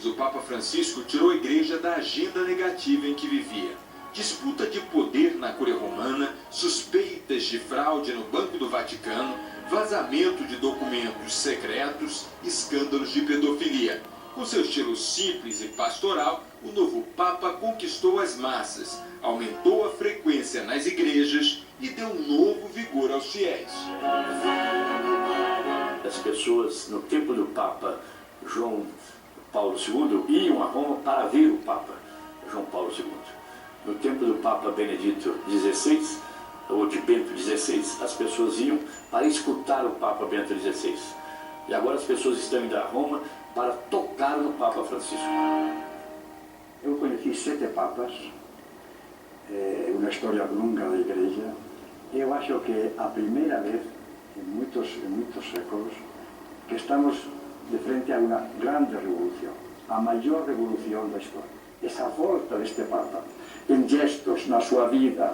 vezes o Papa Francisco tirou a igreja da agenda negativa em que vivia. Disputa de poder na Cúria Romana, suspeitas de fraude no Banco do Vaticano, vazamento de documentos secretos, escândalos de pedofilia. Com seu estilo simples e pastoral, o novo Papa conquistou as massas, aumentou a frequência nas igrejas e deu um novo vigor aos fiéis. As pessoas, no tempo do Papa João Paulo II, iam a Roma para ver o Papa João Paulo II. No tempo do Papa Benedito XVI, ou de Bento XVI, as pessoas iam para escutar o Papa Bento XVI. E agora as pessoas estão indo a Roma para tocar no Papa Francisco. Eu conheci 7 papas, uma história longa da igreja. Eu acho que é a primeira vez em muitos séculos que estamos de frente a uma grande revolução, a maior revolução da história. Essa volta deste Papa, em gestos, na sua vida,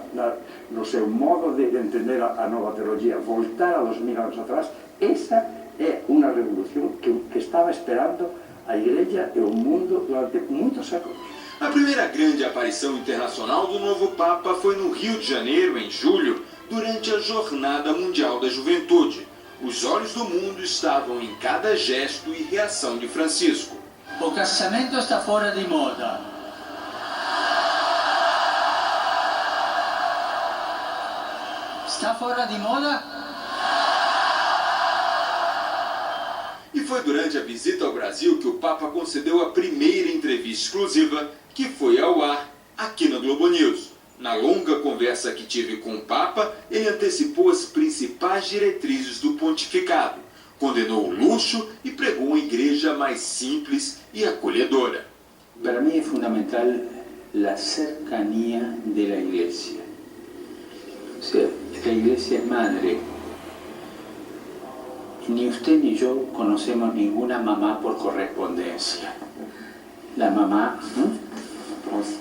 no seu modo de entender a nova teologia, voltar a 2000 anos atrás, essa é uma revolução que estava esperando a igreja e o mundo durante muitos séculos. A primeira grande aparição internacional do novo Papa foi no Rio de Janeiro, em julho, durante a Jornada Mundial da Juventude. Os olhos do mundo estavam em cada gesto e reação de Francisco. O casamento está fora de moda. Está fora de moda? E foi durante a visita ao Brasil que o Papa concedeu a primeira entrevista exclusiva que foi ao ar aqui na Globo News. Na longa conversa que tive com o Papa, ele antecipou as principais diretrizes do pontificado, condenou o luxo e pregou uma igreja mais simples e acolhedora. Para mí es fundamental la cercanía de la iglesia. O sea, la iglesia es madre. Ni usted ni yo conocemos ninguna mamá por correspondencia. La mamá,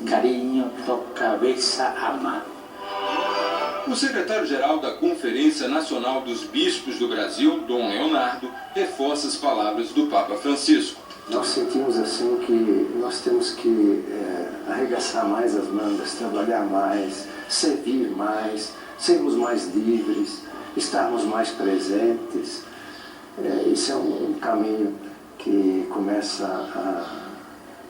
cariño, toca, besa, ama. O secretário-geral da Conferência Nacional dos Bispos do Brasil, Dom Leonardo, reforça as palavras do Papa Francisco. Nós sentimos assim que nós temos que arregaçar mais as mangas, trabalhar mais, servir mais, sermos mais livres, estarmos mais presentes. Isso é um caminho que começa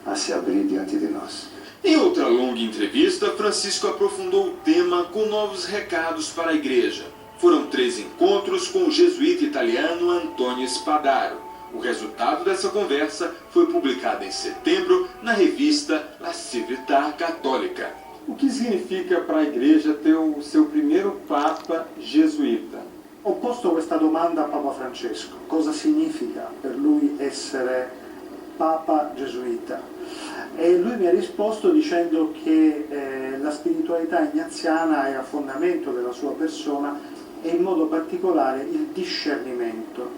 a se abrir diante de nós. Em outra longa entrevista, Francisco aprofundou o tema com novos recados para a igreja. Foram 3 encontros com o jesuíta italiano Antonio Spadaro. O resultado dessa conversa foi publicado em setembro na revista La Civiltà Católica. O que significa para a igreja ter o seu primeiro Papa jesuíta? Ho posto questa domanda a Papa Francesco. Cosa significa per lui essere Papa gesuita? E lui mi ha risposto dicendo che la spiritualità ignaziana è a fondamento della sua persona e in modo particolare il discernimento.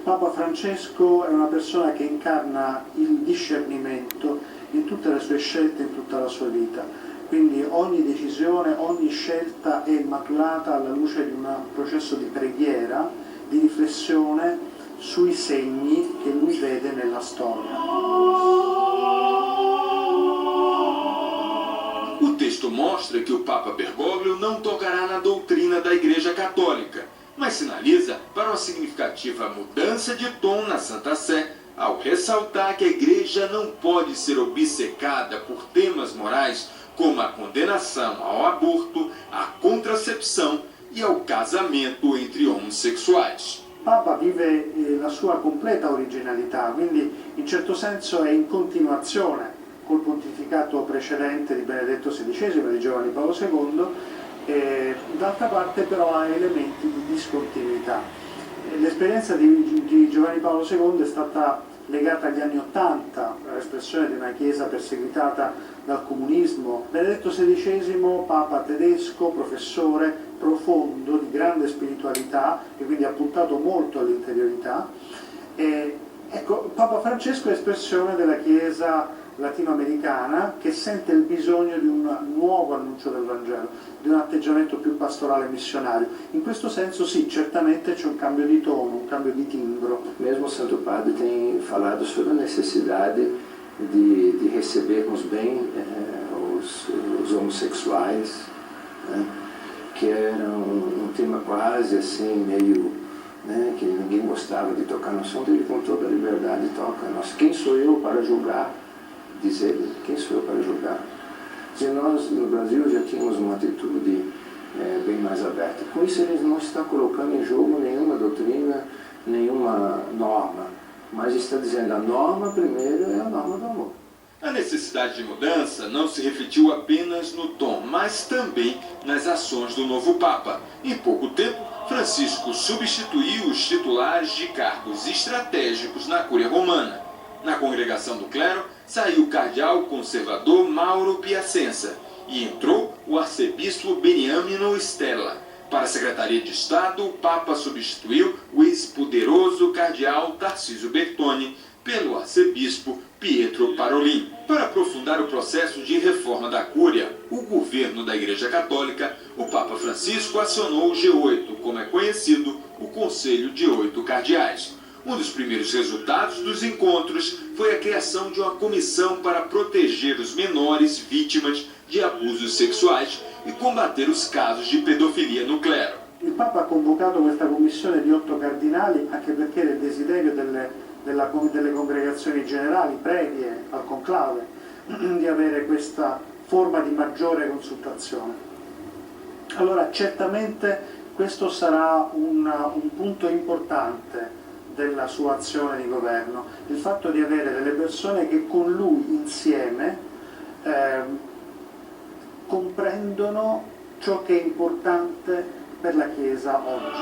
Papa Francesco è una persona che incarna il discernimento in tutte le sue scelte, in tutta la sua vita. Quindi ogni decisione, ogni scelta è maturata alla luce di un processo di preghiera, di riflessione sui segni che lui vede nella storia. O texto mostra que o Papa Bergoglio não tocará na doutrina da Igreja Católica, mas sinaliza para uma significativa mudança de tom na Santa Sé, ao ressaltar que a Igreja não pode ser obcecada por temas morais como a condenação ao aborto, à contracepção e ao casamento entre homossexuais. Il Papa vive la sua completa originalità, quindi in certo senso è in continuazione col pontificato precedente di Benedetto XVI e di Giovanni Paolo II, d'altra parte però ha elementi di discontinuità. L'esperienza di Giovanni Paolo II è stata legata agli anni '80, all'espressione di una chiesa perseguitata dal comunismo. Benedetto XVI, papa tedesco, professore profondo, di grande spiritualità e quindi ha puntato molto all'interiorità. Ecco, Papa Francesco è espressione della chiesa latinoamericana che sente il bisogno di un nuovo annuncio del Vangelo, di un atteggiamento più pastorale e missionario. In questo senso sì, certamente c'è un cambio di tono, un cambio di timbro. Mesmo o Santo Padre tem falado sobre a necessidade de recebermos bem os homossexuais, né, que era um tema quase assim, meio, né, que ninguém gostava de tocar no assunto. Ele com toda a liberdade toca. Nossa, quem sou eu para julgar? Diz ele, quem sou eu para julgar? Se nós no Brasil já tínhamos uma atitude bem mais aberta. Com isso ele não está colocando em jogo nenhuma doutrina, nenhuma norma, mas está dizendo a norma primeiro é a norma do amor. A necessidade de mudança não se refletiu apenas no tom, mas também nas ações do novo Papa. Em pouco tempo, Francisco substituiu os titulares de cargos estratégicos na Cúria Romana. Na congregação do clero, saiu o cardeal conservador Mauro Piacenza e entrou o arcebispo Beniamino Stella. Para a Secretaria de Estado, o Papa substituiu o ex-poderoso cardeal Tarcísio Bertone pelo arcebispo Pietro Parolin. Para aprofundar o processo de reforma da Cúria, o governo da Igreja Católica, o Papa Francisco acionou o G8, como é conhecido, o Conselho de 8 Cardeais. Um dos primeiros resultados dos encontros foi a criação de uma comissão para proteger os menores vítimas de abusos sexuais e combater os casos di pedofilia no clero. Il Papa ha convocato questa commissione di 8 cardinali anche perché era il desiderio delle congregazioni generali previe al conclave di avere questa forma di maggiore consultazione. Allora certamente questo sarà un punto importante della sua azione di governo, il fatto di avere delle persone che con lui insieme comprendono ciò che è importante per la Chiesa oggi.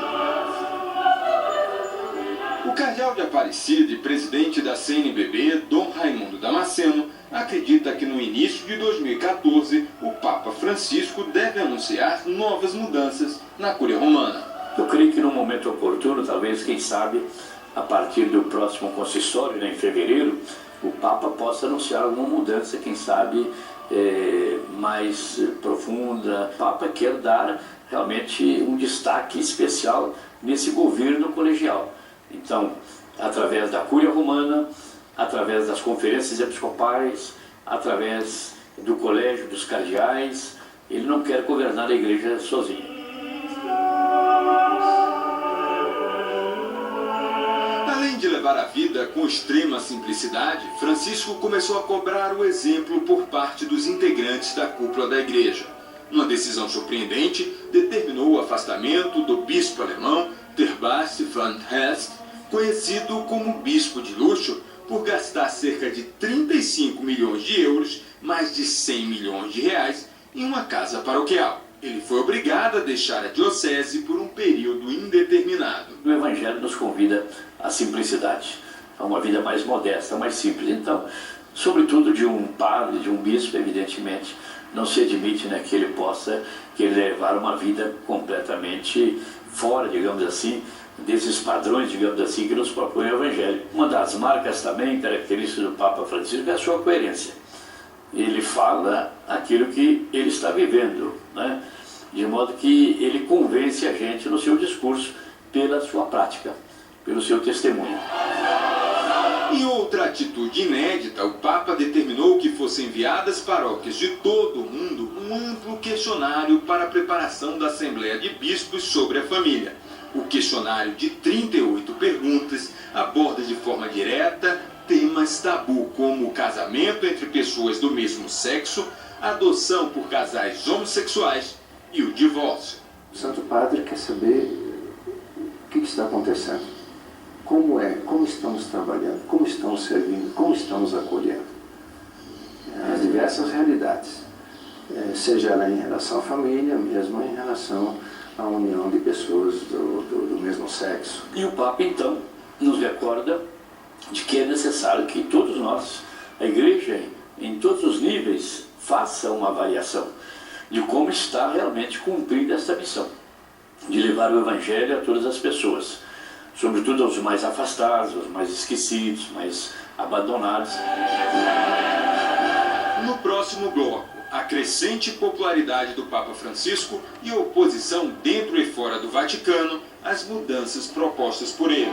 O cardeal de Aparecida e presidente da CNBB, Dom Raimundo Damasceno, acredita que no início de 2014 o Papa Francisco deve anunciar novas mudanças na Cúria Romana. Eu creio que no momento oportuno, talvez, quem sabe, a partir do próximo consistório, né, em fevereiro, o Papa possa anunciar alguma mudança, quem sabe, mais profunda. O Papa quer dar realmente um destaque especial nesse governo colegial. Então, através da Cúria Romana, através das conferências episcopais, através do colégio dos cardeais, ele não quer governar a igreja sozinho. Além de levar a vida com extrema simplicidade, Francisco começou a cobrar o exemplo por parte dos integrantes da cúpula da igreja. Uma decisão surpreendente determinou o afastamento do bispo alemão Terbaas van Hest, conhecido como bispo de luxo, por gastar cerca de 35 milhões de euros, mais de 100 milhões de reais, em uma casa paroquial. Ele foi obrigado a deixar a diocese por um período indeterminado. O Evangelho nos convida à simplicidade, a uma vida mais modesta, mais simples. Então, sobretudo de um padre, de um bispo, evidentemente, não se admite, né, que ele possa levar uma vida completamente fora, digamos assim, desses padrões, digamos assim, que nos propõe o Evangelho. Uma das marcas também características do Papa Francisco é a sua coerência. Ele fala aquilo que ele está vivendo, né? De modo que ele convence a gente no seu discurso pela sua prática, pelo seu testemunho. Em outra atitude inédita, o Papa determinou que fossem enviadas às paróquias de todo o mundo um amplo questionário para a preparação da Assembleia de Bispos sobre a família. O questionário de 38 perguntas aborda de forma direta temas tabu como o casamento entre pessoas do mesmo sexo, a adoção por casais homossexuais e o divórcio. O Santo Padre quer saber o que está acontecendo, como estamos trabalhando, como estamos servindo, como estamos acolhendo as diversas realidades, seja ela em relação à família, mesmo em relação à união de pessoas do mesmo sexo. E o Papa, então, nos recorda de que é necessário que todos nós, a Igreja, em todos os níveis, faça uma avaliação de como está realmente cumprida essa missão, de levar o Evangelho a todas as pessoas, sobretudo aos mais afastados, aos mais esquecidos, mais abandonados. No próximo bloco, a crescente popularidade do Papa Francisco e oposição dentro e fora do Vaticano às mudanças propostas por ele.